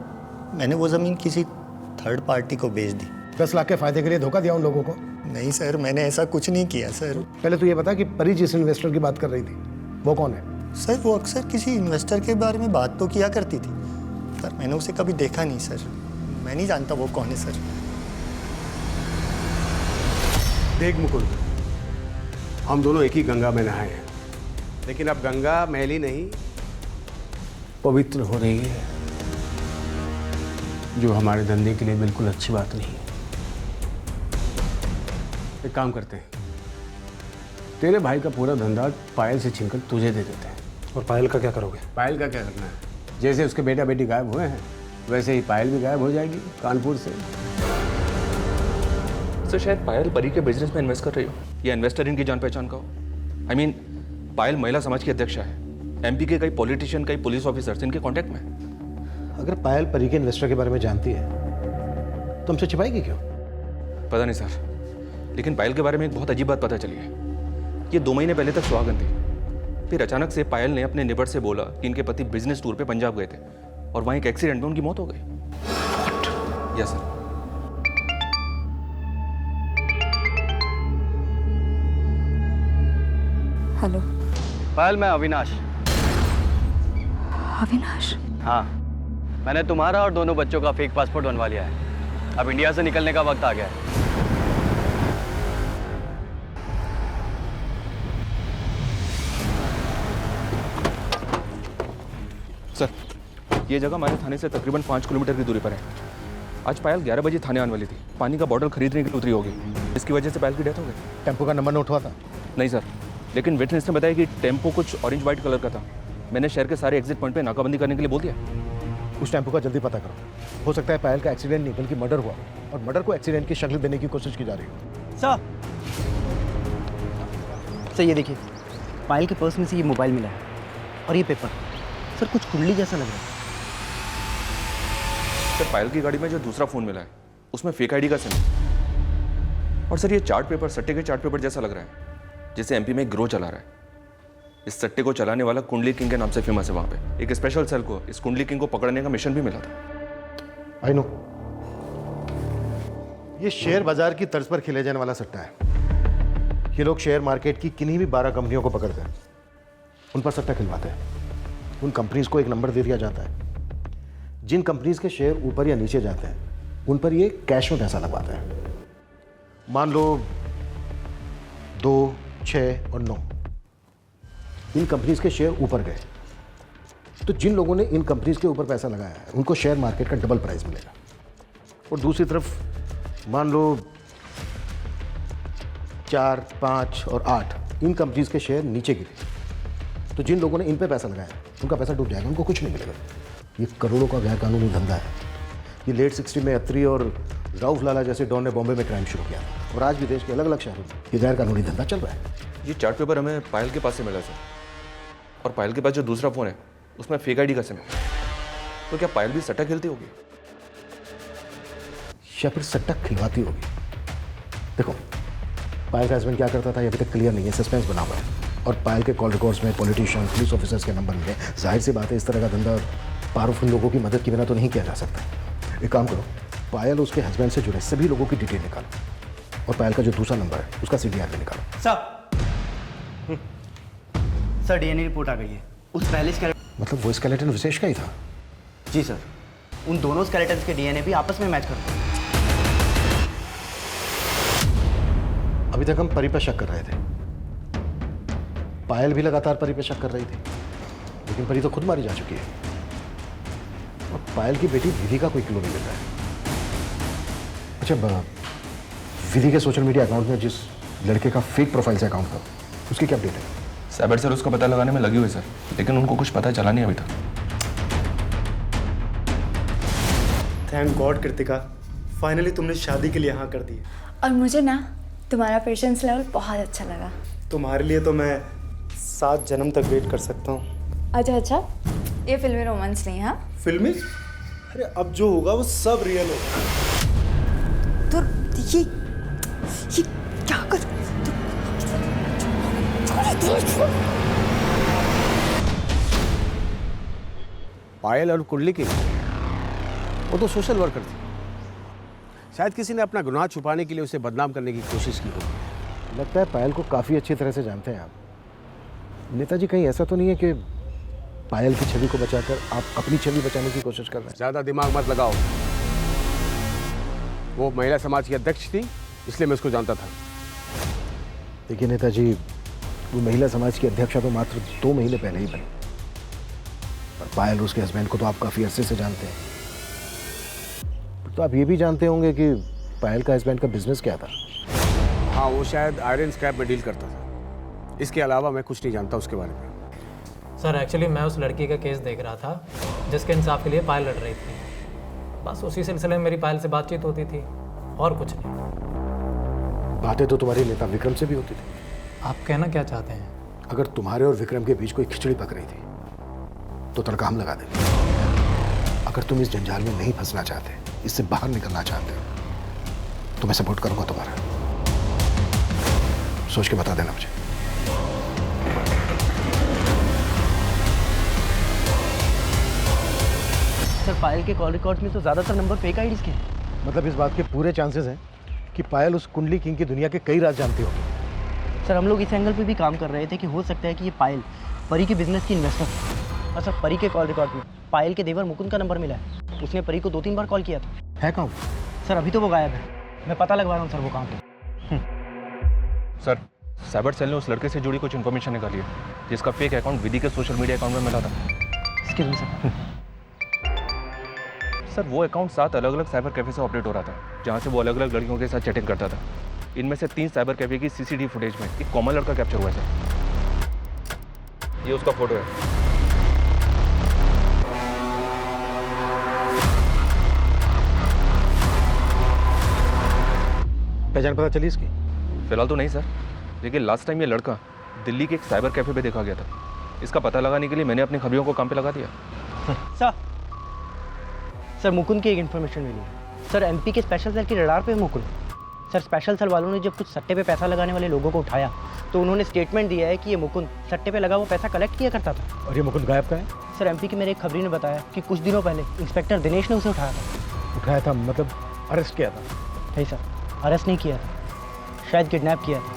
मैंने वो ज़मीन किसी थर्ड पार्टी को बेच दी। 10 लाख के फायदे के लिए धोखा दिया उन लोगों को? नहीं सर, मैंने ऐसा कुछ नहीं किया सर। पहले तो ये बता कि परी जिस इन्वेस्टर की बात कर रही थी वो कौन है? सर वो अक्सर किसी इन्वेस्टर के बारे में बात तो किया करती थी, पर मैंने उसे कभी देखा नहीं सर। मैं नहीं जानता वो कौन है सर। देख मुकुंद, हम दोनों एक ही गंगा में नहाए हैं, लेकिन अब गंगा मैली नहीं पवित्र हो रही है, जो हमारे धंधे के लिए बिल्कुल अच्छी बात नहीं है। एक काम करते हैं, तेरे भाई का पूरा धंधा पायल से छीनकर तुझे दे देते हैं। और पायल का क्या करोगे? पायल का क्या करना है? जैसे उसके बेटा बेटी गायब हुए हैं वैसे ही पायल भी गायब हो जाएगी कानपुर से। सर शायद पायल परी के बिजनेस में इन्वेस्ट कर रही हो या इन्वेस्टर इनकी जान पहचान का हो। आई मीन पायल महिला समाज की अध्यक्षा है, एमपी के कई पॉलिटिशियन कई पुलिस ऑफिसर्स इनके कांटेक्ट में। अगर पायल परी के इन्वेस्टर के बारे में जानती है तो हमसे छिपाएगी क्यों? पता नहीं सर, लेकिन पायल के बारे में एक बहुत अजीब बात पता चली है। ये 2 महीने पहले तक सुहागन थी, फिर अचानक से पायल ने अपने नेबर से बोला कि इनके पति बिजनेस टूर पे पंजाब गए थे और वहीं एक एक्सीडेंट में उनकी मौत हो गई। Yes sir. हेलो पायल, मैं अविनाश। अविनाश? हाँ, मैंने तुम्हारा और दोनों बच्चों का फेक पासपोर्ट बनवा लिया है। अब इंडिया से निकलने का वक्त आ गया है। सर ये जगह हमारे थाने से तकरीबन 5 किलोमीटर की दूरी पर है। आज पायल 11 बजे थाने आने वाली थी, पानी का बॉटल खरीदने के लिए उतरी होगी, इसकी वजह से पायल की डेथ हो गई। टेम्पो का नंबर नोट हुआ था? नहीं सर, लेकिन विटनेस ने बताया कि टेम्पो कुछ ऑरेंज वाइट कलर का था। मैंने शहर के सारे एग्जिट पॉइंट पे नाकाबंदी करने के लिए बोल दिया। उस टेम्पो का जल्दी पता करो। हो सकता है पायल का एक्सीडेंट नहीं बल्कि मर्डर हुआ और मर्डर को एक्सीडेंट की शक्ल देने की कोशिश की जा रही हो। सर ये देखिए, पायल के पर्स में से ये मोबाइल मिला है और ये पेपर। सर कुछ कुंडली जैसा लग रहा है। सर पायल की गाड़ी में जो दूसरा फ़ोन मिला है उसमें फेक आईडी का सिम है। और सर ये चार्ट पेपर सट्टे के चार्ट पेपर जैसा लग रहा है, जैसे एमपी में एक ग्रोह चला रहा है। इस सट्टे को चलाने वाला कुंडली किंग के नाम से फेमस है। वहाँ पे एक स्पेशल सेल को इस कुंडली किंग को पकड़ने का मिशन भी मिला था। आई नो, ये शेयर बाजार की तर्ज पर खेले जाने वाला सट्टा है। ये लोग शेयर मार्केट की किन्हीं भी 12 कंपनियों को पकड़कर उन पर सट्टा खिलवाते हैं। उन कंपनीज को एक नंबर दे दिया जाता है। जिन कंपनीज के शेयर ऊपर या नीचे जाते हैं उन पर ये कैश में पैसा लगवाते हैं। मान लो 2, 6 और 9 इन कंपनीज के शेयर ऊपर गए तो जिन लोगों ने इन कंपनीज के ऊपर पैसा लगाया है उनको शेयर मार्केट का डबल प्राइस मिलेगा। और दूसरी तरफ मान लो 4, 5 और 8 इन कंपनीज के शेयर नीचे गिरे तो जिन लोगों ने इन पे पैसा लगाया उनका पैसा डूब जाएगा, उनको कुछ नहीं मिलेगा। ये करोड़ों का गैर कानूनी धंधा है। ये लेट 60 में अत्री और राउफ लाला जैसे डॉन ने बॉम्बे में क्राइम शुरू किया और आज भी देश के अलग अलग शहरों में ये गैर कानूनी धंधा चल रहा है। ये चार्ट पेपर हमें पायल के पास से मिला सर, और पायल के पास जो दूसरा फ़ोन है उसमें फेक आईडी का सिम है। तो क्या पायल भी सट्टा खेलती होगी या फिर सट्टा खिलवाती होगी? देखो, पायल का हस्बैंड क्या करता था ये अभी तक क्लियर नहीं है, सस्पेंस बना हुआ है। और पायल के कॉल रिकॉर्ड्स में पॉलिटिशियन पुलिस ऑफिसर्स के नंबर मिले। जाहिर सी बात है इस तरह का धंधा पावरफुल लोगों की मदद के बिना तो नहीं किया जा सकता। एक काम करो, पायल उसके हस्बैंड से जुड़े सभी लोगों की डिटेल निकालो और पायल का जो दूसरा नंबर है उसका CDR भी निकालो। सर DNA रिपोर्ट आ गई है। उस पहले स्केलेटन, मतलब वो स्केलेटन विशेष का ही था? जी सर, उन दोनों स्केलेटन्स के DNA भी आपस में मैच करते हैं। अभी तक हम परी पर शक कर रहे थे, पायल भी लगातार परी पर शक कर रही थी, लेकिन परी तो खुद मारी जा चुकी है और पायल की बेटी विधि का कोई क्लू नहीं मिल रहा है। अच्छा, विधि के सोशल मीडिया अकाउंट में जिस लड़के का फेक प्रोफाइल से अकाउंट था उसकी क्या अपडेट है? साइबर सर उसका पता लगाने में लगी हुई सर, लेकिन उनको कुछ पता चला नहीं अभी तक। थैंक गॉड कृतिका, फाइनली तुमने शादी के लिए हाँ कर दी। और मुझे ना तुम्हारा पेशेंस लेवल बहुत अच्छा लगा। तुम्हारे लिए तो मैं 7 जन्म तक वेट कर सकता हूँ। अच्छा, ये फिल्मी रोमांस नहीं है? हाँ, फिल्मी? अरे अब जो होगा वो सब रियल होगा। तो ये क्या कर? पायल और कुंडली की वो तो सोशल वर्कर थी। शायद किसी ने अपना गुनाह छुपाने के लिए उसे बदनाम करने की कोशिश की होगी। लगता है पायल को काफ़ी अच्छी तरह से जानते हैं आप। नेताजी, कहीं ऐसा तो नहीं है कि पायल की छवि को बचाकर आप अपनी छवि बचाने की कोशिश कर रहे हैं? ज़्यादा दिमाग मत लगाओ। वो महिला समाज की अध्यक्ष थी, इसलिए मैं उसको जानता था। देखिए नेताजी, वो महिला समाज की अध्यक्षा तो मात्र 2 महीने पहले ही बनी और पायल उसके हस्बैंड को तो आप काफ़ी अरसे से जानते हैं। तो आप ये भी जानते होंगे कि पायल का हस्बैंड का बिजनेस क्या था? हाँ, वो शायद आयरन स्क्रैप में डील करता था। इसके अलावा मैं कुछ नहीं जानता उसके बारे में। सर एक्चुअली मैं उस लड़की का केस देख रहा था जिसके इंसाफ के लिए पायल लड़ रही थी। बस उसी सिलसिले में मेरी पायल से बातचीत होती थी और कुछ नहीं। बातें तो तुम्हारे नेता विक्रम से भी होती थी। आप कहना क्या चाहते हैं? अगर तुम्हारे और विक्रम के बीच कोई खिचड़ी पक रही थी तो तड़का हम लगा देंगे। अगर तुम इस जंजाल में नहीं फंसना चाहते, इससे बाहर निकलना चाहते हो, तो मैं सपोर्ट करूंगा तुम्हारा। सोच के बता देना मुझे। सर पायल के कॉल रिकॉर्ड में तो ज़्यादातर नंबर फेक आईडीज के हैं। मतलब इस बात के पूरे चांसेस हैं कि पायल उस कुंडली किंग की दुनिया के कई राज जानती होगी। सर हम लोग इस एंगल पे भी काम कर रहे थे कि हो सकता है कि ये पायल परी के बिजनेस की इन्वेस्टर है। और सर परी के कॉल रिकॉर्ड में पायल के देवर मुकुंद का नंबर मिला है। उसने परी को 2-3 बार कॉल किया था। है कौन? सर अभी तो वो गायब है। मैं पता लगवा रहा हूँ सर वो कहाँ पे। सर साइबर सेल ने उस लड़के से जुड़ी कुछ इन्फॉर्मेशन निकाली है जिसका फेक अकाउंट विधि के सोशल मीडिया अकाउंट में मिला था। Excuse me sir. सर वो अकाउंट 7 अलग अलग साइबर कैफे से ऑपरेट हो रहा था जहाँ से वो अलग अलग लड़कियों के साथ चैटिंग करता था। इनमें से 3 साइबर कैफे की सीसीटीवी फुटेज में एक कॉमन लड़का कैप्चर हुआ है सर। ये उसका फोटो है। पहचान पता चली इसकी? फिलहाल तो नहीं सर, लेकिन लास्ट टाइम ये लड़का दिल्ली के एक साइबर कैफे पे देखा गया था। इसका पता लगाने के लिए मैंने अपनी खबरियों को काम पे लगा दिया। सर मुकुंद की एक इन्फॉर्मेशन मिली है। सर एमपी के स्पेशल सेल की रडार पे है मुकुंद। सर स्पेशल सेल वालों ने जब कुछ सट्टे पे पैसा लगाने वाले लोगों को उठाया तो उन्होंने स्टेटमेंट दिया है कि ये मुकुंद सट्टे पे लगा वो पैसा कलेक्ट किया करता था। और ये मुकुंद गायब का है? सर एमपी के मेरे एक खबरी ने बताया कि कुछ दिनों पहले इंस्पेक्टर दिनेश ने उसे उठाया था। उठाया था मतलब अरेस्ट किया था? नहीं सर, अरेस्ट नहीं किया था, शायद किडनैप किया था।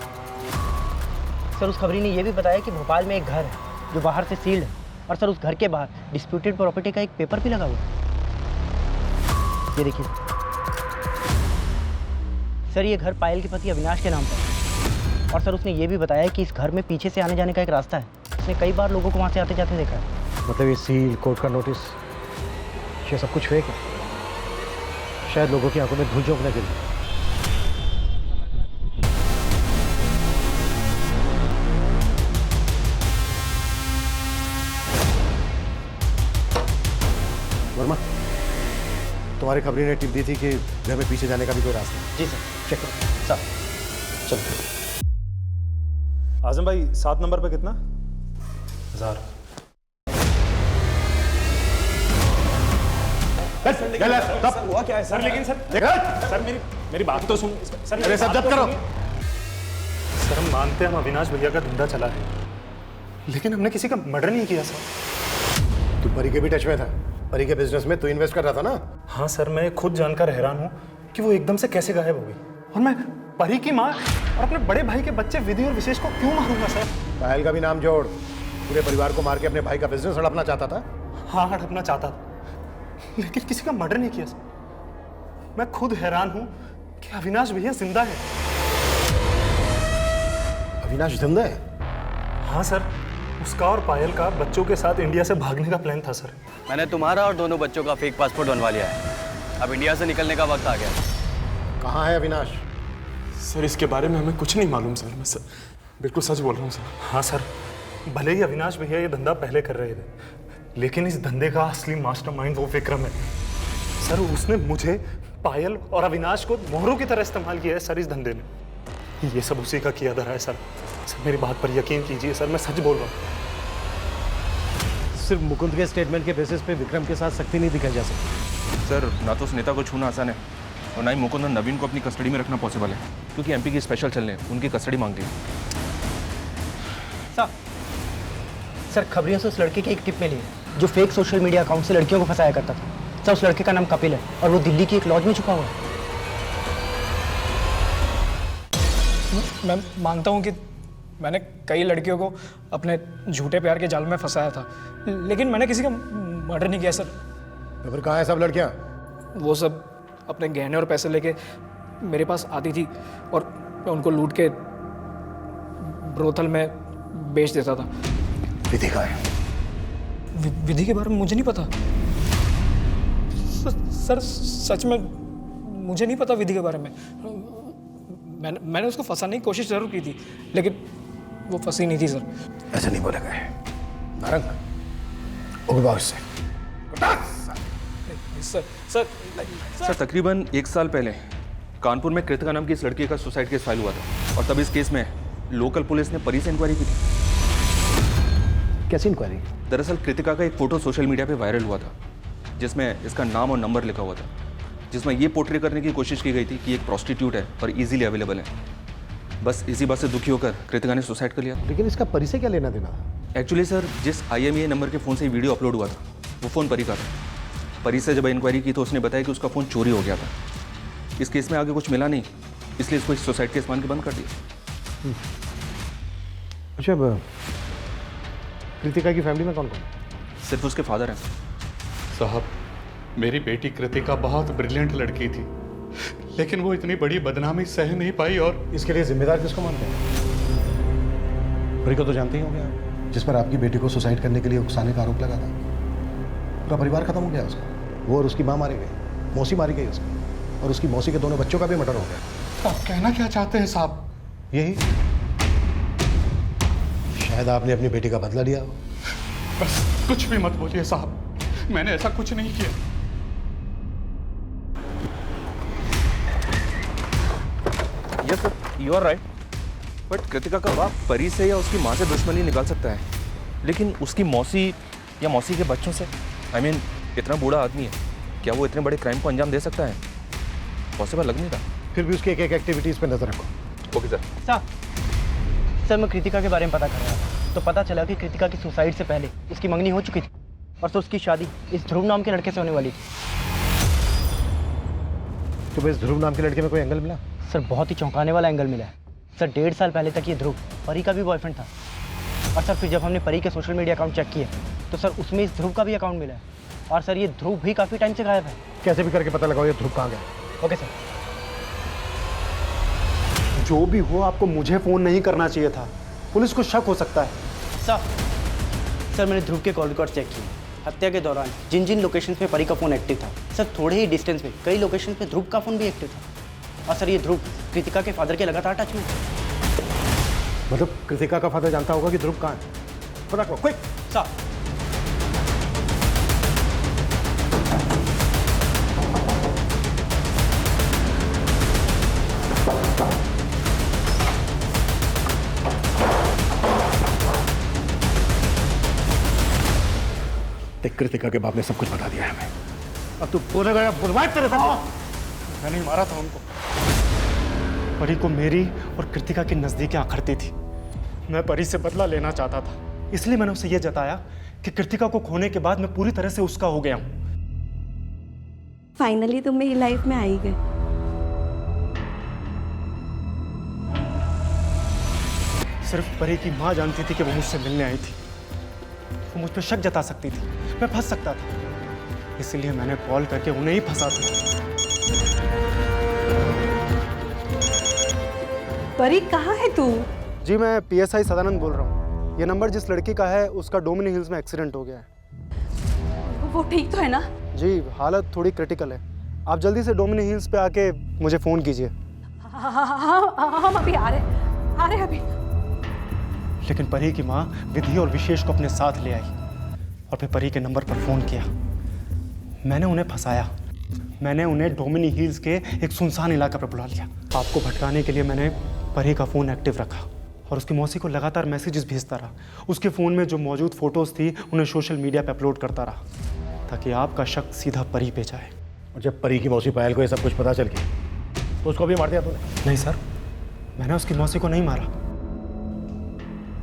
सर उस खबरी ने यह भी बताया कि भोपाल में एक घर है जो बाहर से सील्ड है और सर उस घर के बाहर डिस्प्यूटेड प्रॉपर्टी का एक पेपर भी लगा हुआ है। ये देखिए सर, ये घर पायल के पति अविनाश के नाम पर है और सर उसने ये भी बताया कि इस घर में पीछे से आने जाने का एक रास्ता है। उसने कई बार लोगों को वहाँ से आते जाते देखा है। मतलब ये सील, कोर्ट का नोटिस, ये सब कुछ फेक है, शायद लोगों की आंखों में धूल झोंकने के लिए। वर्मा, तुम्हारी खबरी ने टिप दी थी कि घर में पीछे जाने का भी कोई रास्ता है। जी सर, चेक करो। सर चलो। आजम भाई 7 नंबर पे कितना? 1000। सर हुआ क्या है सर? लेकिन सर मेरी बात तो सुन सर। अरे सर जब्त करो। सर हम मानते हैं हम अविनाश भैया का धंधा चला है, लेकिन हमने किसी का मर्डर नहीं किया सर। तू परी के भी टच में था? परी के बिजनेस में तू इन्वेस्ट कर रहा था ना? हाँ सर, मैं खुद जानकर हैरान हूँ कि वो एकदम से कैसे गायब हो गई। और मैं परी की माँ और अपने बड़े भाई के बच्चे विधि और विशेष को क्यों मारूंगा सर? पायल का भी नाम जोड़। पूरे परिवार को मार के अपने भाई का बिजनेस हड़पना चाहता था? हाँ हड़पना चाहता था, लेकिन किसी का मर्डर नहीं किया सर। मैं खुद हैरान हूँ कि अविनाश भैया जिंदा है। अविनाश जिंदा है? हाँ सर, उसका और पायल का बच्चों के साथ इंडिया से भागने का प्लान था सर। मैंने तुम्हारा और दोनों बच्चों का फेक पासपोर्ट बनवा लिया है। अब इंडिया से निकलने का वक्त आ गया। कहाँ है अविनाश? सर इसके बारे में हमें कुछ नहीं मालूम सर। मैं बिल्कुल सच बोल रहा हूँ सर। हाँ सर, भले ही अविनाश भैया ये धंधा पहले कर रहे थे, लेकिन इस धंधे का असली मास्टरमाइंड वो विक्रम है सर। उसने मुझे, पायल और अविनाश को मोहरों की तरह इस्तेमाल किया है सर इस धंधे में। ये सब उसी का किया धरा है सर। सर मेरी बात पर यकीन कीजिए सर, मैं सच बोल रहा हूँ। सिर्फ मुकुंद के स्टेटमेंट के बेसिस पे विक्रम के साथ सख्ती नहीं दिखाई जा सकती। सर ना तो उस नेता को छूना आसान है और ना ही मुकुंद और नवीन को अपनी कस्टडी में रखना पॉसिबल है, क्योंकि एमपी की स्पेशल सेल ने उनकी कस्टडी मांग ली। सर खबरियों से उस लड़के की एक टिप मिली है जो फेक सोशल मीडिया अकाउंट से लड़कियों को फंसाया करता था। सर उस लड़के का नाम कपिल है और वो दिल्ली की एक लॉज में छुपा हुआ है। मैं मानता हूँ कि मैंने कई लड़कियों को अपने झूठे प्यार के जाल में फंसाया था, लेकिन मैंने किसी का मर्डर नहीं किया सर। तो फिर कहाँ है सब लड़कियाँ? वो सब अपने गहने और पैसे लेके मेरे पास आती थी और मैं उनको लूट के ब्रोथल में बेच देता था। विधि का है? विधि के बारे में मुझे नहीं पता सर, सच में मुझे नहीं पता विधि के बारे में। मैंने उसको फंसाने की कोशिश ज़रूर की थी, लेकिन वो फंसी नहीं थी सर। ऐसे नहीं बोलेगा नारंग, उगवा उससे। सर तकरीबन 1 साल पहले कानपुर में कृतिका नाम की इस लड़की का सुसाइड केस फाइल हुआ था और तब इस केस में लोकल पुलिस ने परी से इंक्वायरी की थी। कैसी इंक्वायरी? दरअसल कृतिका का एक फोटो सोशल मीडिया पे वायरल हुआ था जिसमें इसका नाम और नंबर लिखा हुआ था, जिसमें ये पोर्ट्रे करने की कोशिश की गई थी कि एक प्रोस्टिट्यूट है और इजीली अवेलेबल है। बस इसी बात से दुखी होकर कृतिका ने सुसाइड कर लिया। लेकिन इसका परी से क्या लेना देना? एक्चुअली सर, जिस IMEI नंबर के फ़ोन से वीडियो अपलोड हुआ था वो फ़ोन परी का था। परी से जब इंक्वायरी की तो उसने बताया कि उसका फ़ोन चोरी हो गया था। इस केस में आगे कुछ मिला नहीं, इसलिए इसको सुसाइड केस मान के बंद कर दिया। अच्छा, कृतिका की फैमिली में कौन कौन? सिर्फ उसके फादर हैं। साहब, मेरी बेटी कृतिका बहुत ब्रिलियंट लड़की थी, लेकिन वो इतनी बड़ी बदनामी सह नहीं पाई। और इसके लिए जिम्मेदार किसको मानते हैं? परी को तो जानते ही होंगे आप, जिस पर आपकी बेटी को सुसाइड करने के लिए उकसाने का आरोप लगा था। पूरा परिवार खत्म हो गया उसका। वो और उसकी माँ मारी गई, मौसी मारी गई उसकी, और उसकी मौसी के दोनों बच्चों का भी मर्डर हो गया। आप कहना क्या चाहते हैं साहब? यही, शायद आपने अपनी बेटी का बदला लिया हो। बस कुछ भी मत बोलिए साहब, मैंने ऐसा कुछ नहीं किया। Yes sir, you are right. But Kritika का बाप परी से या उसकी माँ से दुश्मनी निकाल सकता है, लेकिन उसकी मौसी या मौसी के बच्चों से, I mean, इतना बूढ़ा आदमी है, क्या वो इतने बड़े क्राइम को अंजाम दे सकता है? पॉसिबल लग नहीं रहा। फिर भी उसकी एक एक एक्टिविटीज़ पे नजर रखो। Okay sir. सर मैं कृतिका के बारे में पता कर रहा था तो पता चला कि कृतिका की सुसाइड से पहले उसकी मंगनी हो चुकी थी और तो उसकी शादी इस ध्रुव नाम के लड़के से होने वाली थी। तो इस ध्रुव नाम के लड़के में कोई एंगल मिला? सर बहुत ही चौंकाने वाला एंगल मिला है। सर 1.5 साल पहले तक ये ध्रुव परी का भी बॉयफ्रेंड था और सर फिर जब हमने परी के सोशल मीडिया अकाउंट चेक किए तो सर उसमें इस ध्रुव का भी अकाउंट मिला है और सर ये ध्रुव भी काफ़ी टाइम से गायब है। कैसे भी करके पता लगाओ ये ध्रुव कहाँ गया। Okay sir. जो भी हो, आपको मुझे फोन नहीं करना चाहिए था, पुलिस को शक हो सकता है। सर मैंने ध्रुव के कॉल रिकॉर्ड चेक किए। हत्या के दौरान जिन जिन लोकेशन पे परी का फ़ोन एक्टिव था सर थोड़े ही डिस्टेंस पे कई लोकेशन पे ध्रुव का फ़ोन भी एक्टिव था और सर ये ध्रुव कृतिका के फादर के लगातार टच में। मतलब कृतिका का फादर जानता होगा कि ध्रुव कहाँ है? पता करो क्विक। सर कृतिका के बाप ने सब कुछ बता दिया है हमें। अब तू बोलेगा या बुलवाए तेरे साथ? मैंने ही मारा था उनको। परी को मेरी और कृतिका की नजदीकी आखरती थी। मैं परी से बदला लेना चाहता था, इसलिए मैंने उसे यह जताया कि कृतिका को खोने के बाद मैं पूरी तरह से उसका हो गया हूं। फाइनली तुम मेरी लाइफ में आई गए। सिर्फ परी की माँ जानती थी कि वो मुझसे मिलने आई थी। वो मुझ पर शक जता सकती थी, मैं फंस सकता था, इसलिए मैंने कॉल करके उन्हें ही फंसा था। परी कहाँ है तू? जी मैं PSI सदानंद बोल रहा हूँ। ये नंबर जिस लड़की का है उसका डोमिनी हिल्स में एक्सीडेंट हो गया है। वो ठीक तो है ना? जी हालत थोड़ी क्रिटिकल है। आप जल्दी से डोमिनी हिल्स पे आके मुझे फ़ोन कीजिए। हम अभी आ रहे अभी। लेकिन परी की माँ विधि और विशेष को अपने साथ ले आई और फिर परी के नंबर पर फ़ोन किया। मैंने उन्हें फंसाया। मैंने उन्हें डोमिनी हिल्स के एक सुनसान इलाका पर बुला लिया। आपको भटकाने के लिए मैंने परी का फ़ोन एक्टिव रखा और उसकी मौसी को लगातार मैसेजेस भेजता रहा। उसके फ़ोन में जो मौजूद फ़ोटोज़ थी उन्हें सोशल मीडिया पर अपलोड करता रहा ताकि आपका शक सीधा परी पे जाए। और जब परी की मौसी पायल को ये सब कुछ पता चल गया तो उसको भी मार दिया तूने? नहीं सर, मैंने उसकी मौसी को नहीं मारा।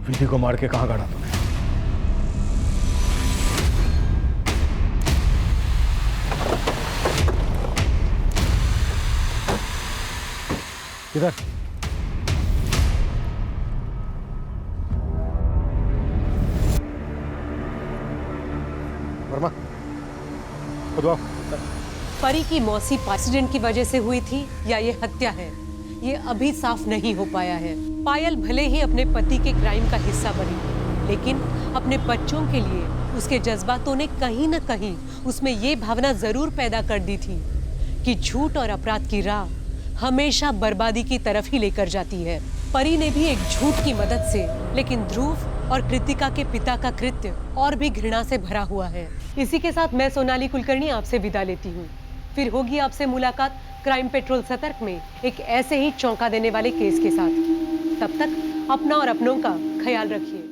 विधि को मार के कहाँ गाड़ा तूने? किधर? वर्मा, खुद आओ। परी की मौसी एक्सीडेंट की वजह से हुई थी या ये हत्या है, ये अभी साफ नहीं हो पाया है। पायल भले ही अपने पति के क्राइम का हिस्सा बनी, लेकिन अपने बच्चों के लिए उसके जज्बातों ने कहीं न कहीं उसमें ये भावना जरूर पैदा कर दी थी कि झूठ और अपराध की राह हमेशा बर्बादी की तरफ ही लेकर जाती है। परी ने भी एक झूठ की मदद से, लेकिन ध्रुव और कृतिका के पिता का कृत्य और भी घृणा से भरा हुआ है। इसी के साथ मैं सोनाली कुलकर्णी आपसे विदा लेती हूँ। फिर होगी आपसे मुलाकात क्राइम पेट्रोल सतर्क में एक ऐसे ही चौंका देने वाले केस के साथ। तब तक अपना और अपनों का ख्याल रखिए।